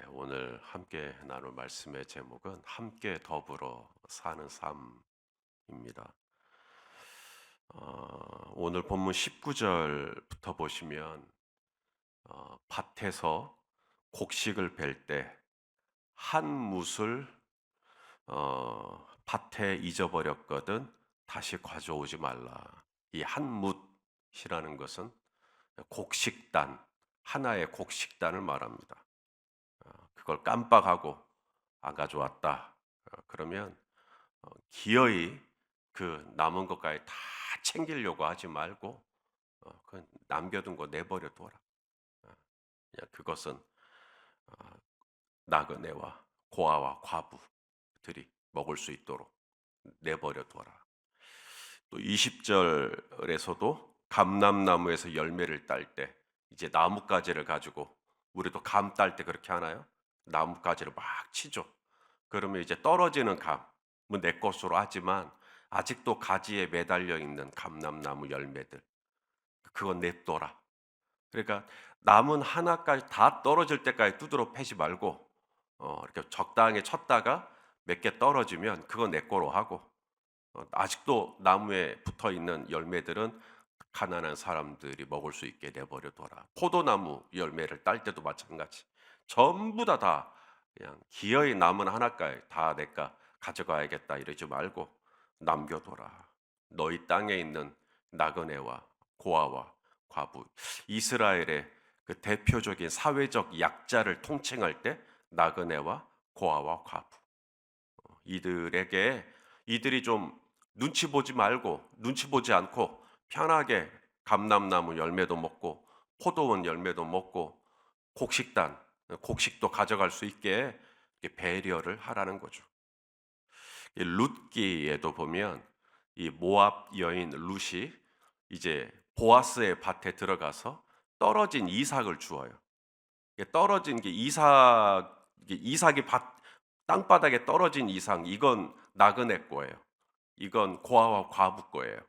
오늘 함께 나눌 말씀의 제목은 함께 더불어 사는 삶입니다. 오늘 본문 19절부터 보시면 밭에서 곡식을 벨 때 한 뭇을 밭에 잊어버렸거든 다시 가져오지 말라. 이 한 뭇이라는 것은 곡식단, 하나의 곡식단을 말합니다. 그걸 깜빡하고 안 가져왔다. 그러면 기어이 그 남은 것까지 다 챙기려고 하지 말고 그 남겨둔 거 내버려 둬라. 그냥 그것은 어, 나그네와 고아와 과부들이 먹을 수 있도록 내버려 둬라. 또 20절에서도 감람나무에서 열매를 딸 때 이제 나뭇가지를 가지고 우리도 감 딸 때 그렇게 하나요? 나뭇가지를 막 치죠. 그러면 이제 떨어지는 감은 내 것으로 하지만 아직도 가지에 매달려 있는 감람나무 열매들 그건 냅둬라. 그러니까 남은 하나까지 다 떨어질 때까지 두드러 패지 말고 이렇게 적당히 쳤다가 몇 개 떨어지면 그건 내 거로 하고 아직도 나무에 붙어 있는 열매들은 가난한 사람들이 먹을 수 있게 내버려 둬라. 포도나무 열매를 딸 때도 마찬가지. 전부 다 그냥 기어이 남은 하나까지 다 내가 가져가야겠다 이러지 말고 남겨둬라. 너희 땅에 있는 나그네와 고아와 과부, 이스라엘의 그 대표적인 사회적 약자를 통칭할 때 나그네와 고아와 과부, 이들이 좀 눈치 보지 말고 눈치 보지 않고 편하게 감람나무 열매도 먹고 포도원 열매도 먹고 곡식단 곡식도 가져갈 수 있게 이렇게 배려를 하라는 거죠. 이 룻기에도 보면 이 모압 여인 룻이 이제 보아스의 밭에 들어가서 떨어진 이삭을 주어요. 이게 떨어진 게 이삭이 땅바닥에 떨어진 이상 이건 나그네 거예요. 이건 고아와 과부 거예요.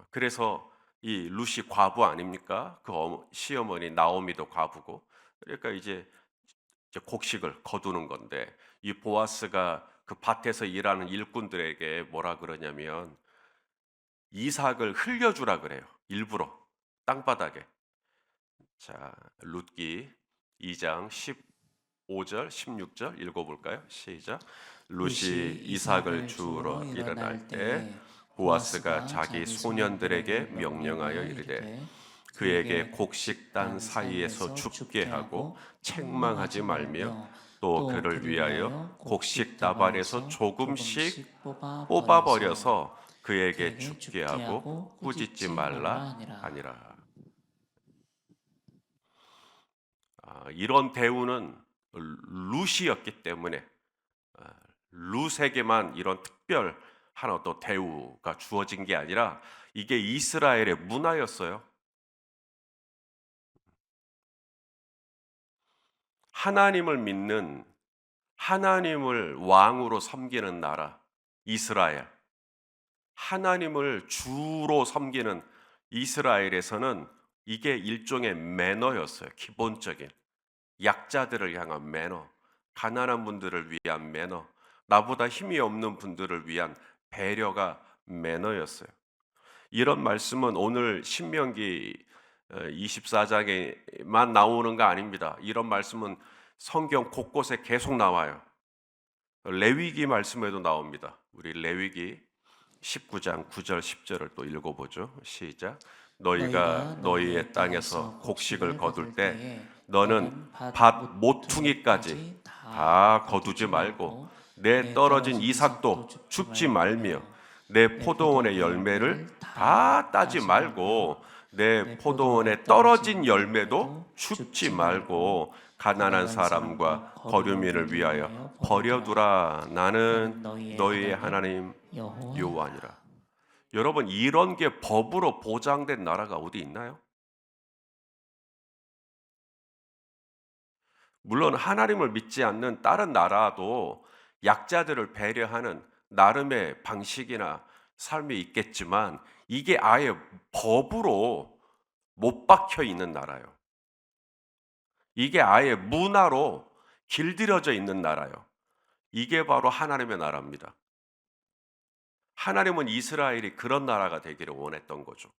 그래서 이 룻이 과부 아닙니까? 그 시어머니 나오미도 과부고. 그러니까 이제 곡식을 거두는 건데 이 보아스가 그 밭에서 일하는 일꾼들에게 뭐라 그러냐면 이삭을 흘려주라 그래요. 일부러 땅바닥에. 자, 룻기 2장 15절, 16절 읽어볼까요? 시작. 룻이 이삭을 주우러 일어날 때 보아스가 자기 소년들에게 명령하여 이르되 그에게 곡식단 사이에서 줍게 하고 책망하지 말며 또 그를 위하여 곡식 다발에서 조금씩 뽑아버려서 그에게 줍게 하고 꾸짖지 말라 하니라. 이런 대우는 룻이었기 때문에 룻에게만 이런 특별 하나 또 대우가 주어진 게 아니라 이게 이스라엘의 문화였어요. 하나님을 믿는 하나님을 왕으로 섬기는 나라 이스라엘, 하나님을 주로 섬기는 이스라엘에서는 이게 일종의 매너였어요. 기본적인 약자들을 향한 매너, 가난한 분들을 위한 매너, 나보다 힘이 없는 분들을 위한 배려가 매너였어요. 이런 말씀은 오늘 신명기 24장에만 나오는 거 아닙니다. 이런 말씀은 성경 곳곳에 계속 나와요. 레위기 말씀에도 나옵니다. 우리 레위기 19장 9절 10절을 또 읽어보죠. 시작. 너희가 너희가 너희의 너희의 땅에서 땅에서 곡식을 곡식을 거둘 거둘 때 때에 너는 너는 밭 밭 모퉁이까지 모퉁이까지 다 다 거두지 거두지 말고 말고 내 내 떨어진 떨어진 이삭도 이삭도 줍지 줍지 말며 말며 내 내 포도원의 포도원의 열매를 열매를 다 다 따지 따지 말며 말고 내 내 포도원에 포도원에 떨어진 떨어진 열매도 열매도 줍지 줍지 말고 말고 가난한 가난한 사람과 사람과 거류민을 거류민을 위하여 위하여 버려두라. 버려두라. 나는 나는 너희의 너희의 하나님 하나님 여호와니라. 여호와니라. 여러분, 이런 게 법으로 보장된 나라가 어디 있나요? 물론 하나님을 믿지 않는 다른 나라도 약자들을 배려하는 나름의 방식이나 삶이 있겠지만 이게 아예 법으로 못 박혀 있는 나라예요. 이게 아예 문화로 길들여져 있는 나라요. 이게 바로 하나님의 나라입니다. 하나님은 이스라엘이 그런 나라가 되기를 원했던 거죠.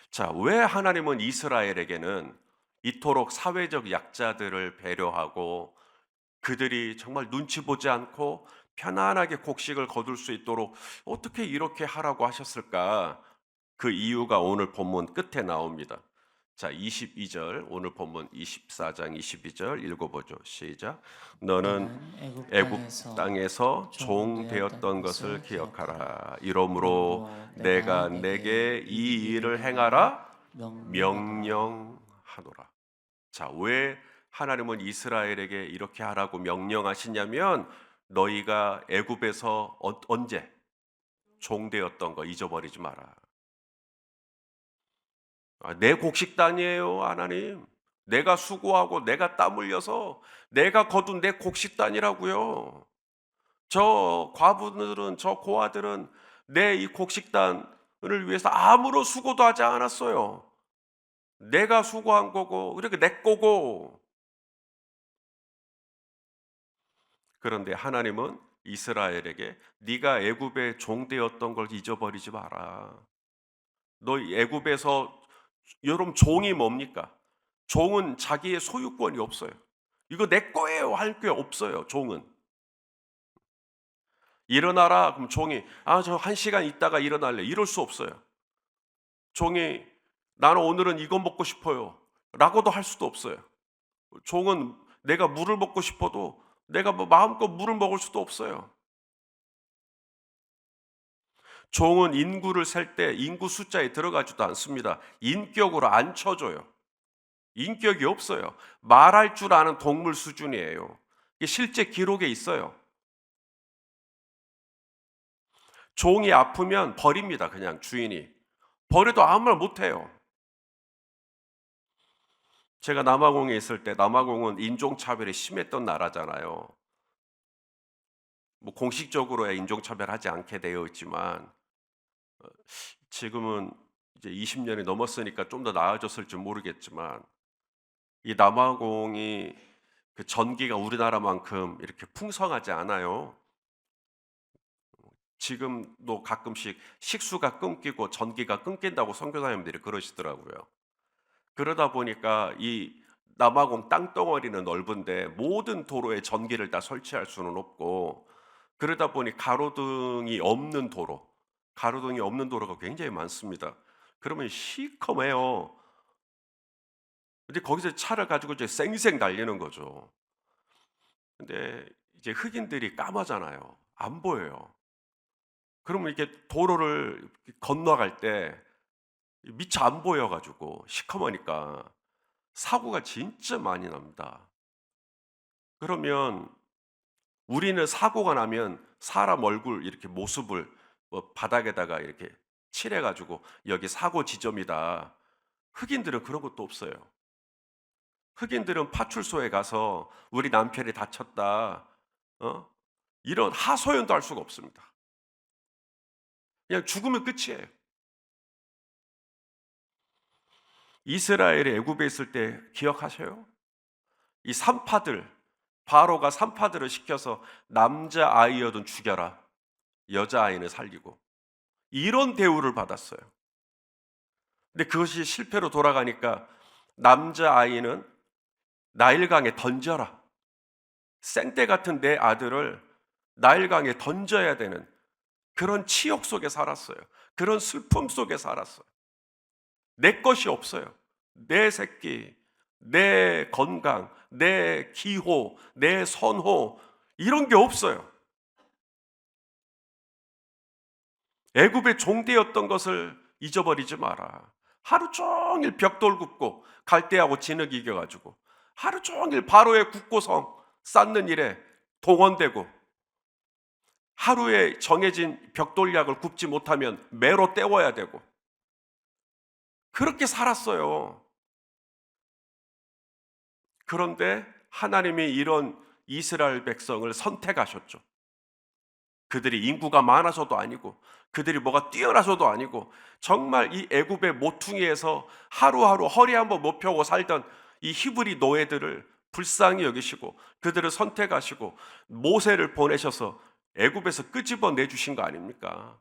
자, 왜 하나님은 이스라엘에게는 이토록 사회적 약자들을 배려하고 그들이 정말 눈치 보지 않고 편안하게 곡식을 거둘 수 있도록 어떻게 이렇게 하라고 하셨을까? 그 이유가 오늘 본문 끝에 나옵니다. 자, 22절, 오늘 본문 24장 22절 읽어보죠. 시작. 너는 너는 애굽 애굽 땅에서 종 되었던 것을 기억하라. 이러므로 내가 내게 이 일을 행하라 명령하노라. 자, 왜 하나님은 이스라엘에게 이렇게 하라고 명령하시냐면 너희가 애굽에서 언제 종 되었던 거 잊어버리지 마라. 내 곡식단이에요, 하나님. 내가 수고하고 내가 땀 흘려서 내가 거둔 내 곡식단이라고요. 저 과부들은, 저 고아들은 내 이 곡식단을 위해서 아무런 수고도 하지 않았어요. 내가 수고한 거고, 그러니까 내 거고. 그런데 하나님은 이스라엘에게 네가 애굽의 종 되었던 걸 잊어버리지 마라. 너 애굽에서, 여러분 종이 뭡니까? 종은 자기의 소유권이 없어요. 이거 내 거예요 할 게 없어요. 종은 일어나라 그럼 종이 저 1시간 있다가 일어날래 이럴 수 없어요. 종이 나는 오늘은 이거 먹고 싶어요 라고도 할 수도 없어요. 종은 내가 물을 먹고 싶어도 내가 뭐 마음껏 물을 먹을 수도 없어요. 종은 인구를 셀 때 인구 숫자에 들어가지도 않습니다. 인격으로 안 쳐줘요. 인격이 없어요. 말할 줄 아는 동물 수준이에요. 이게 실제 기록에 있어요. 종이 아프면 버립니다. 그냥 주인이. 버려도 아무 말 못해요. 제가 남아공에 있을 때, 남아공은 인종차별이 심했던 나라잖아요. 뭐 공식적으로야 인종차별하지 않게 되어 있지만 지금은 이제 20년이 넘었으니까 좀 더 나아졌을지 모르겠지만 이 남아공이 그 전기가 우리나라만큼 이렇게 풍성하지 않아요. 지금도 가끔씩 식수가 끊기고 전기가 끊긴다고 선교사님들이 그러시더라고요. 그러다 보니까 이 남아공 땅덩어리는 넓은데 모든 도로에 전기를 다 설치할 수는 없고 그러다 보니 가로등이 없는 도로가 굉장히 많습니다. 그러면 시커매요. 근데 거기서 차를 가지고 이제 쌩쌩 달리는 거죠. 근데 이제 흑인들이 까마잖아요. 안 보여요. 그러면 이렇게 도로를 건너갈 때 미처 안 보여가지고 시커머니까 사고가 진짜 많이 납니다. 그러면 우리는 사고가 나면 사람 얼굴 이렇게 모습을 뭐 바닥에다가 이렇게 칠해가지고 여기 사고 지점이다. 흑인들은 그런 것도 없어요. 흑인들은 파출소에 가서 우리 남편이 다쳤다. 이런 하소연도 할 수가 없습니다. 그냥 죽으면 끝이에요. 이스라엘이 애굽에 있을 때 기억하셔요? 이 산파들, 바로가 산파들을 시켜서 남자 아이여든 죽여라, 여자 아이는 살리고 이런 대우를 받았어요. 근데 그것이 실패로 돌아가니까 남자 아이는 나일강에 던져라. 생떼 같은 내 아들을 나일강에 던져야 되는 그런 치욕 속에 살았어요. 그런 슬픔 속에 살았어요. 내 것이 없어요. 내 새끼, 내 건강, 내 기호, 내 선호 이런 게 없어요. 애굽의 종되었던 것을 잊어버리지 마라. 하루 종일 벽돌 굽고 갈대하고 진흙 이겨가지고 하루 종일 바로의 국고성 쌓는 일에 동원되고 하루에 정해진 벽돌약을 굽지 못하면 매로 때워야 되고 그렇게 살았어요. 그런데 하나님이 이런 이스라엘 백성을 선택하셨죠. 그들이 인구가 많아서도 아니고 그들이 뭐가 뛰어나서도 아니고 정말 이 애굽의 모퉁이에서 하루하루 허리 한번 못 펴고 살던 이 히브리 노예들을 불쌍히 여기시고 그들을 선택하시고 모세를 보내셔서 애굽에서 끄집어내 주신 거 아닙니까?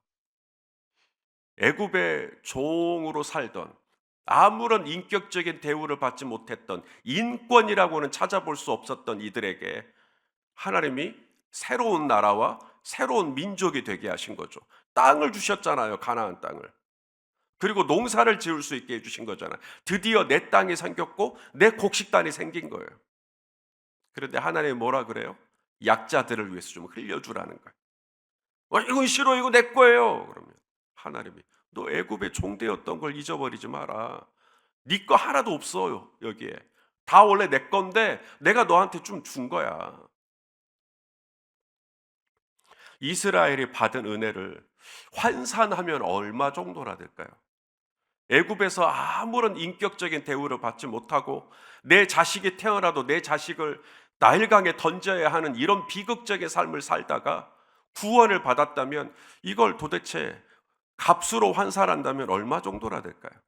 애굽의 종으로 살던, 아무런 인격적인 대우를 받지 못했던, 인권이라고는 찾아볼 수 없었던 이들에게 하나님이 새로운 나라와 새로운 민족이 되게 하신 거죠. 땅을 주셨잖아요, 가나안 땅을. 그리고 농사를 지을 수 있게 해주신 거잖아요. 드디어 내 땅이 생겼고 내 곡식단이 생긴 거예요. 그런데 하나님이 뭐라 그래요? 약자들을 위해서 좀 흘려주라는 거예요. 이건 싫어, 이거 내 거예요. 그러면 하나님이 너 애굽의 종되었던 걸 잊어버리지 마라. 네 거 하나도 없어요, 여기에. 다 원래 내 건데 내가 너한테 좀 준 거야. 이스라엘이 받은 은혜를 환산하면 얼마 정도나 될까요? 애굽에서 아무런 인격적인 대우를 받지 못하고 내 자식이 태어나도 내 자식을 나일강에 던져야 하는 이런 비극적인 삶을 살다가 구원을 받았다면 이걸 도대체 값으로 환산한다면 얼마 정도나 될까요?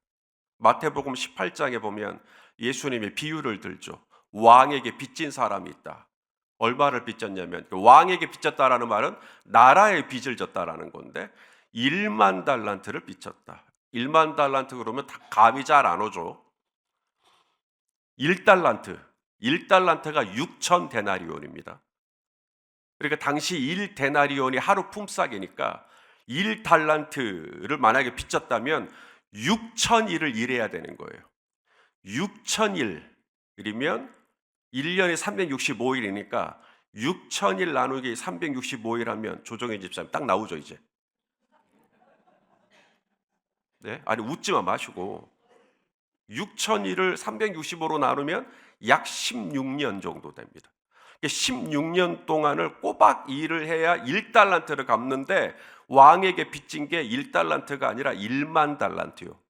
마태복음 18장에 보면 예수님이 비유를 들죠. 왕에게 빚진 사람이 있다. 얼마를 빚졌냐면 왕에게 빚졌다라는 말은 나라에 빚을 졌다라는 건데 1만 달란트를 빚졌다. 1만 달란트 그러면 다 감이 잘 안 오죠. 1달란트. 1달란트가 6천 데나리온입니다. 그러니까 당시 1데나리온이 하루 품삯이니까 1달란트를 만약에 빚졌다면 6천일을 일해야 되는 거예요. 6천일이면 1년에 365일이니까 6천일 나누기 365일 하면 조정혜 집사님 딱 나오죠, 이제. 네? 아니, 웃지만 마시고 6천일을 365로 나누면 약 16년 정도 됩니다. 16년 동안을 꼬박 일을 해야 1달란트를 갚는데 왕에게 빚진 게 1달란트가 아니라 1만 달란트요.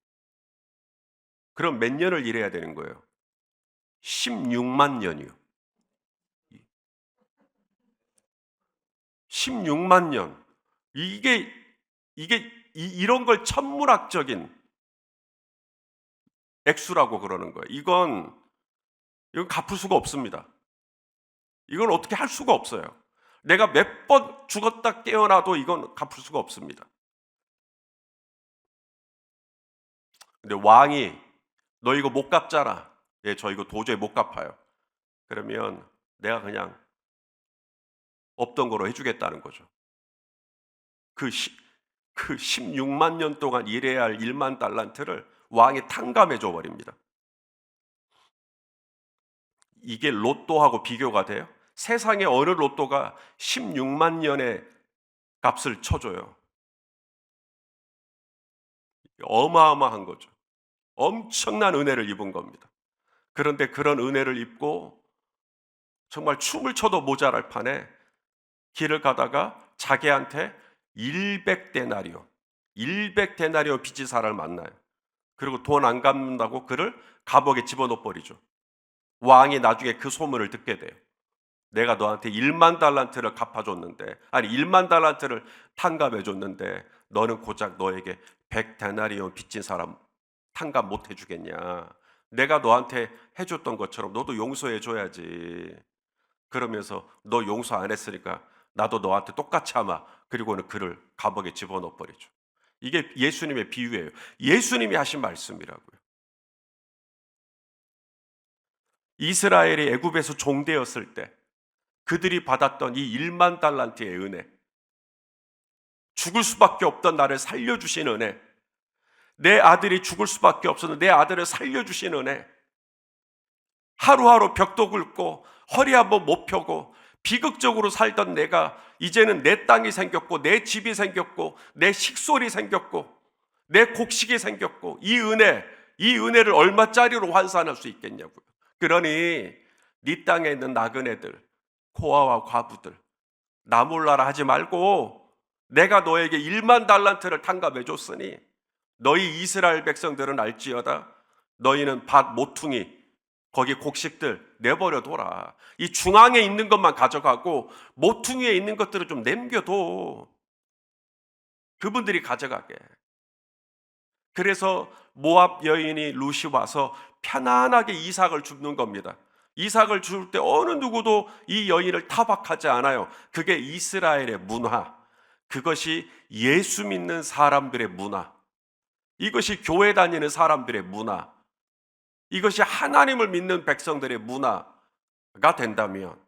그럼 몇 년을 일해야 되는 거예요? 16만 년이요. 16만 년. 이런 걸 천문학적인 액수라고 그러는 거예요. 이건 갚을 수가 없습니다. 이건 어떻게 할 수가 없어요. 내가 몇 번 죽었다 깨어나도 이건 갚을 수가 없습니다. 근데 왕이 너 이거 못 갚잖아. 예, 저 이거 도저히 못 갚아요. 그러면 내가 그냥 없던 거로 해주겠다는 거죠. 그 16만 년 동안 일해야 할 1만 달란트를 왕이 탕감해 줘 버립니다. 이게 로또하고 비교가 돼요? 세상에 어느 로또가 16만 년의 값을 쳐줘요. 어마어마한 거죠. 엄청난 은혜를 입은 겁니다. 그런데 그런 은혜를 입고 정말 춤을 춰도 모자랄 판에 길을 가다가 자기한테 100데나리온 빚진 사람을 만나요. 그리고 돈 안 갚는다고 그를 감옥에 집어넣어 버리죠. 왕이 나중에 그 소문을 듣게 돼요. 내가 너한테 1만 달란트를 갚아줬는데, 아니 1만 달란트를 탕감해줬는데 너는 고작 너에게 100데나리온 빚진 사람 탕감 못 해주겠냐. 내가 너한테 해줬던 것처럼 너도 용서해줘야지. 그러면서 너 용서 안 했으니까 나도 너한테 똑같이 하마. 그리고는 그를 감옥에 집어넣어 버리죠. 이게 예수님의 비유예요. 예수님이 하신 말씀이라고요. 이스라엘이 애굽에서 종되었을 때 그들이 받았던 이 1만 달란트의 은혜, 죽을 수밖에 없던 나를 살려주신 은혜, 내 아들이 죽을 수밖에 없었는데 내 아들을 살려주신 은혜, 하루하루 벽도 긁고 허리 한번 못 펴고 비극적으로 살던 내가 이제는 내 땅이 생겼고 내 집이 생겼고 내 식솔이 생겼고 내 곡식이 생겼고 이 은혜를 얼마짜리로 환산할 수 있겠냐고요. 그러니 네 땅에 있는 나그네들, 고아와 과부들 나 몰라라 하지 말고 내가 너에게 1만 달란트를 탕감해 줬으니 너희 이스라엘 백성들은 알지어다. 너희는 밭 모퉁이 거기 곡식들 내버려 둬라. 이 중앙에 있는 것만 가져가고 모퉁이에 있는 것들을 좀 남겨둬. 그분들이 가져가게. 그래서 모압 여인이 룻이 와서 편안하게 이삭을 줍는 겁니다. 이삭을 줄 때 어느 누구도 이 여인을 타박하지 않아요. 그게 이스라엘의 문화, 그것이 예수 믿는 사람들의 문화, 이것이 교회 다니는 사람들의 문화, 이것이 하나님을 믿는 백성들의 문화가 된다면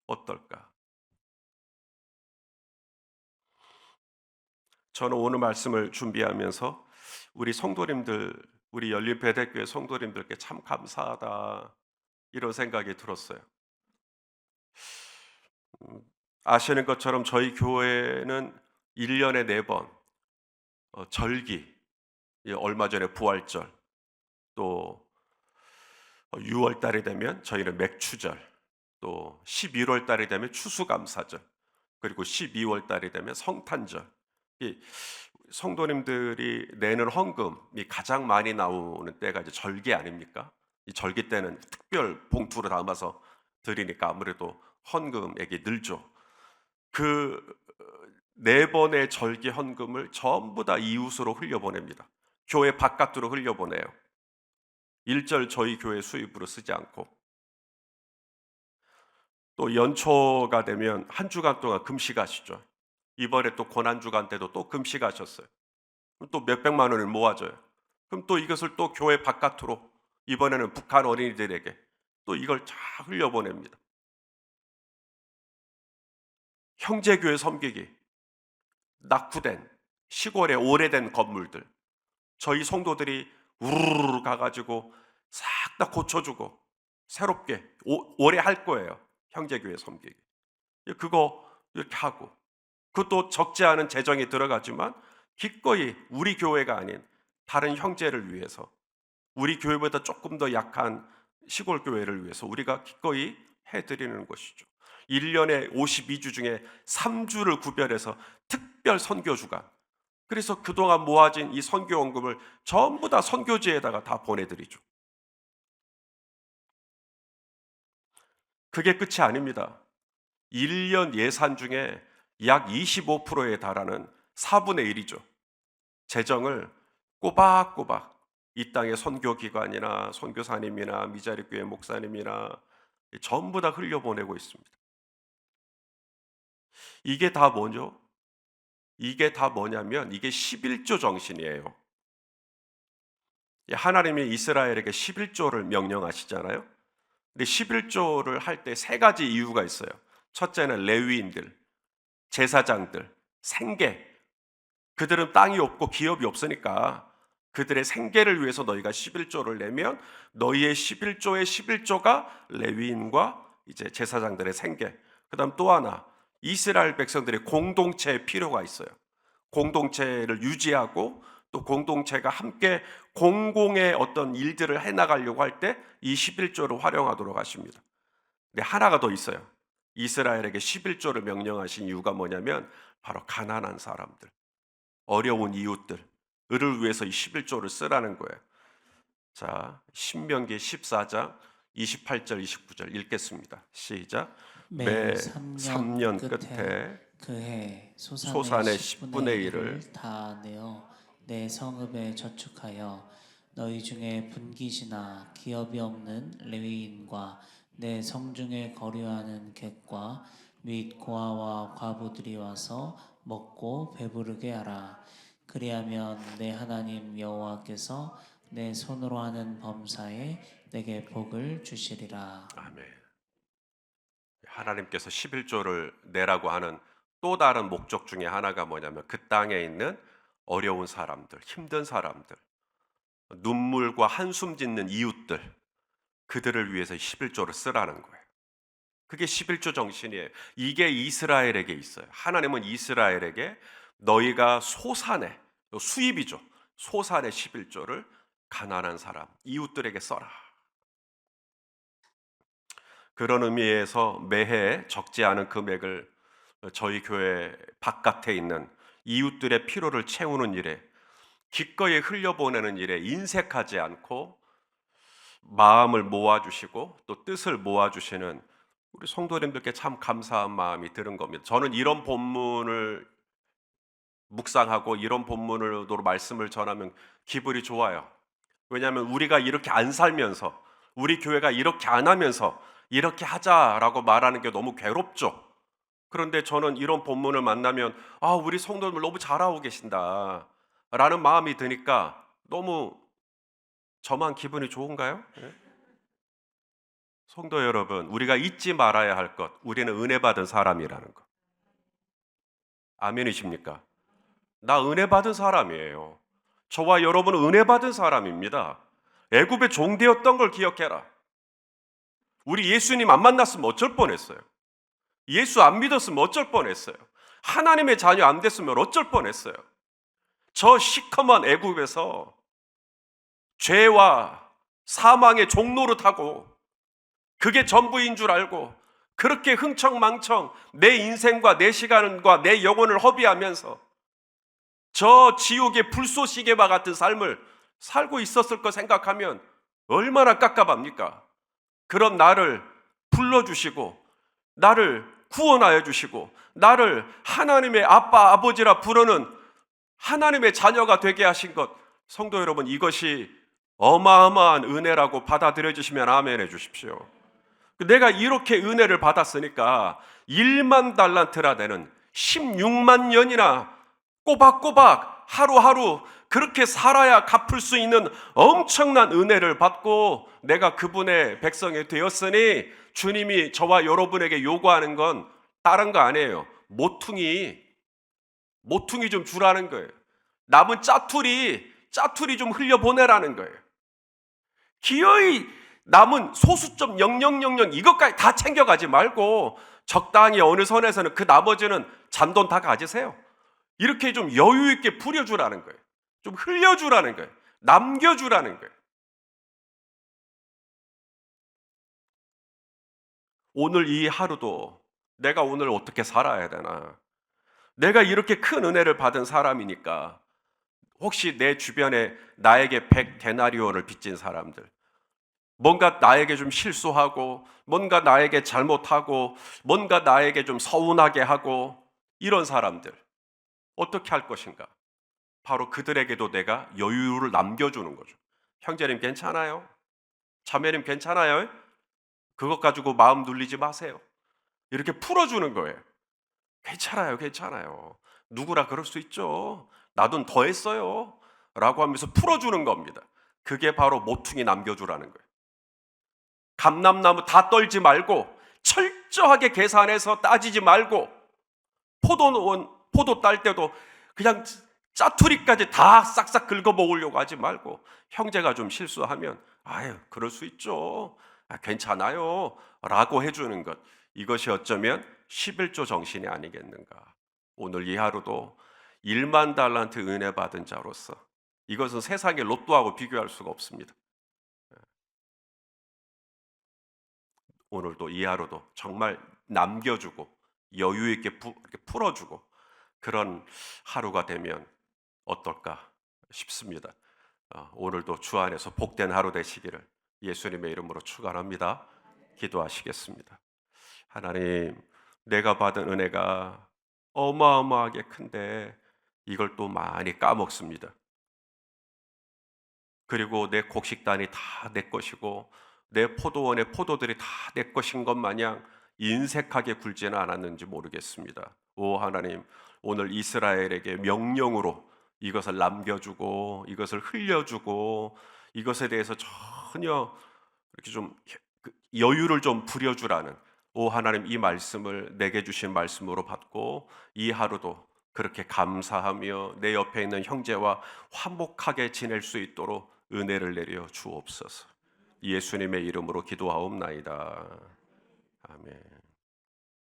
어떨까? 저는 오늘 말씀을 준비하면서 우리 성도님들, 우리 열린배대교회 성도님들께 참 감사하다, 이런 생각이 들었어요. 아시는 것처럼 저희 교회는 1년에 4번 절기, 얼마 전에 부활절, 또 6월 달이 되면 저희는 맥추절, 또 11월 달이 되면 추수감사절, 그리고 12월 달이 되면 성탄절. 이 성도님들이 내는 헌금이 가장 많이 나오는 때가 이제 절기 아닙니까? 이 절기 때는 특별 봉투로 담아서 드리니까 아무래도 헌금액이 늘죠. 그 4번의 절기 헌금을 전부 다 이웃으로 흘려보냅니다. 교회 바깥으로 흘려보내요. 일절 저희 교회 수입으로 쓰지 않고. 또 연초가 되면 한 주간 동안 금식하시죠. 이번에 또 고난주간 때도 또 금식하셨어요. 그럼 또 몇백만 원을 모아줘요. 그럼 또 이것을 또 교회 바깥으로, 이번에는 북한 어린이들에게 또 이걸 다 흘려보냅니다. 형제교회 섬기기, 낙후된 시골의 오래된 건물들, 저희 성도들이 우르르 가가지고 싹 다 고쳐주고 새롭게 오래 할 거예요. 형제교회 섬기기. 그거 이렇게 하고, 그것도 적지 않은 재정이 들어가지만 기꺼이 우리 교회가 아닌 다른 형제를 위해서, 우리 교회보다 조금 더 약한 시골 교회를 위해서 우리가 기꺼이 해드리는 것이죠. 1년에 52주 중에 3주를 구별해서 특별 선교주간, 그래서 그동안 모아진 이 선교원금을 전부 다 선교지에다가 다 보내드리죠. 그게 끝이 아닙니다. 1년 예산 중에 약 25%에 달하는 4분의 1이죠. 재정을 꼬박꼬박 이 땅의 선교기관이나 선교사님이나 미자립교회 목사님이나 전부 다 흘려보내고 있습니다. 이게 다 뭐죠? 이게 다 뭐냐면 이게 11조 정신이에요. 하나님이 이스라엘에게 11조를 명령하시잖아요. 근데 11조를 할 때 3가지 이유가 있어요. 첫째는 레위인들, 제사장들, 생계. 그들은 땅이 없고 기업이 없으니까 그들의 생계를 위해서 너희가 11조를 내면 너희의 11조의 11조가 레위인과 이제 제사장들의 생계. 그다음 또 하나, 이스라엘 백성들의 공동체의 필요가 있어요. 공동체를 유지하고 또 공동체가 함께 공공의 어떤 일들을 해나가려고 할 때 이 11조를 활용하도록 하십니다. 근데 하나가 더 있어요. 이스라엘에게 11조를 명령하신 이유가 뭐냐면 바로 가난한 사람들, 어려운 이웃들을 위해서 이 11조를 쓰라는 거예요. 자, 신명기 14장 28절 29절 읽겠습니다. 시작. 매 3년 끝에 그해 소산의 소산의 10분의 1을 10분의 1을 다 내어 내 성읍에 저축하여 너희 중에 분깃이나 기업이 없는 레위인과 내 성중에 거류하는 객과 및 고아와 과부들이 와서 먹고 배부르게 하라. 그리하면 내 하나님 여호와께서 내 손으로 하는 범사에 내게 복을 주시리라. 아멘. 하나님께서 11조를 내라고 하는 또 다른 목적 중에 하나가 뭐냐면 그 땅에 있는 어려운 사람들, 힘든 사람들, 눈물과 한숨 짓는 이웃들, 그들을 위해서 11조를 쓰라는 거예요. 그게 11조 정신이에요. 이게 이스라엘에게 있어요. 하나님은 이스라엘에게 너희가 소산의, 수입이죠. 소산의 11조를 가난한 사람, 이웃들에게 써라. 그런 의미에서 매해 적지 않은 금액을 저희 교회 바깥에 있는 이웃들의 필요를 채우는 일에, 기꺼이 흘려보내는 일에 인색하지 않고 마음을 모아주시고 또 뜻을 모아주시는 우리 성도님들께 참 감사한 마음이 드는 겁니다. 저는 이런 본문을 묵상하고 이런 본문으로 말씀을 전하면 기분이 좋아요. 왜냐하면 우리가 이렇게 안 살면서, 우리 교회가 이렇게 안 하면서 이렇게 하자라고 말하는 게 너무 괴롭죠. 그런데 저는 이런 본문을 만나면 우리 성도들 너무 잘하고 계신다 라는 마음이 드니까 너무 저만 기분이 좋은가요? 네? 성도 여러분, 우리가 잊지 말아야 할 것, 우리는 은혜 받은 사람이라는 것. 아멘이십니까? 나 은혜 받은 사람이에요. 저와 여러분은 은혜 받은 사람입니다. 애굽의 종되었던 걸 기억해라. 우리 예수님 안 만났으면 어쩔 뻔했어요. 예수 안 믿었으면 어쩔 뻔했어요. 하나님의 자녀 안 됐으면 어쩔 뻔했어요. 저 시커먼 애굽에서 죄와 사망의 종노릇하고 그게 전부인 줄 알고 그렇게 흥청망청 내 인생과 내 시간과 내 영혼을 허비하면서 저 지옥의 불쏘시개와 같은 삶을 살고 있었을 거 생각하면 얼마나 깝깝합니까? 그런 나를 불러주시고 나를 구원하여 주시고 나를 하나님의 아빠 아버지라 부르는 하나님의 자녀가 되게 하신 것, 성도 여러분, 이것이 어마어마한 은혜라고 받아들여 주시면 아멘 해 주십시오. 내가 이렇게 은혜를 받았으니까 1만 달란트라 되는 16만 년이나 꼬박꼬박 하루하루 그렇게 살아야 갚을 수 있는 엄청난 은혜를 받고 내가 그분의 백성이 되었으니 주님이 저와 여러분에게 요구하는 건 다른 거 아니에요. 모퉁이 좀 주라는 거예요. 남은 짜투리 좀 흘려보내라는 거예요. 기어이 남은 소수점 0000 이것까지 다 챙겨가지 말고 적당히 어느 선에서는 그 나머지는 잔돈 다 가지세요. 이렇게 좀 여유 있게 부려주라는 거예요. 좀 흘려주라는 거예요. 남겨주라는 거예요. 오늘 이 하루도 내가 오늘 어떻게 살아야 되나? 내가 이렇게 큰 은혜를 받은 사람이니까 혹시 내 주변에 나에게 100데나리온을 빚진 사람들, 뭔가 나에게 좀 실수하고 뭔가 나에게 잘못하고 뭔가 나에게 좀 서운하게 하고 이런 사람들 어떻게 할 것인가? 바로 그들에게도 내가 여유를 남겨주는 거죠. 형제님 괜찮아요? 자매님 괜찮아요? 그것 가지고 마음 눌리지 마세요. 이렇게 풀어주는 거예요. 괜찮아요. 누구나 그럴 수 있죠. 나도 더 했어요. 라고 하면서 풀어주는 겁니다. 그게 바로 모퉁이 남겨주라는 거예요. 감람나무 다 떨지 말고 철저하게 계산해서 따지지 말고 포도 딸 때도 그냥 짜투리까지 다 싹싹 긁어먹으려고 하지 말고 형제가 좀 실수하면 그럴 수 있죠. 괜찮아요. 라고 해주는 것. 이것이 어쩌면 11조 정신이 아니겠는가. 오늘 이 하루도 1만 달란트 은혜 받은 자로서 이것은 세상의 로또하고 비교할 수가 없습니다. 오늘도 이 하루도 정말 남겨주고 여유 있게 이렇게 풀어주고 그런 하루가 되면 어떨까 싶습니다. 오늘도 주 안에서 복된 하루 되시기를 예수님의 이름으로 축원합니다. 기도하시겠습니다. 하나님, 내가 받은 은혜가 어마어마하게 큰데 이걸 또 많이 까먹습니다. 그리고 내 곡식단이 다 내 것이고 내 포도원의 포도들이 다 내 것인 것 마냥 인색하게 굴지는 않았는지 모르겠습니다. 오 하나님, 오늘 이스라엘에게 명령으로 이것을 남겨주고 이것을 흘려주고 이것에 대해서 전혀 이렇게 좀 여유를 좀 부려주라는 오 하나님, 이 말씀을 내게 주신 말씀으로 받고 이 하루도 그렇게 감사하며 내 옆에 있는 형제와 화목하게 지낼 수 있도록 은혜를 내려 주옵소서. 예수님의 이름으로 기도하옵나이다. 아멘.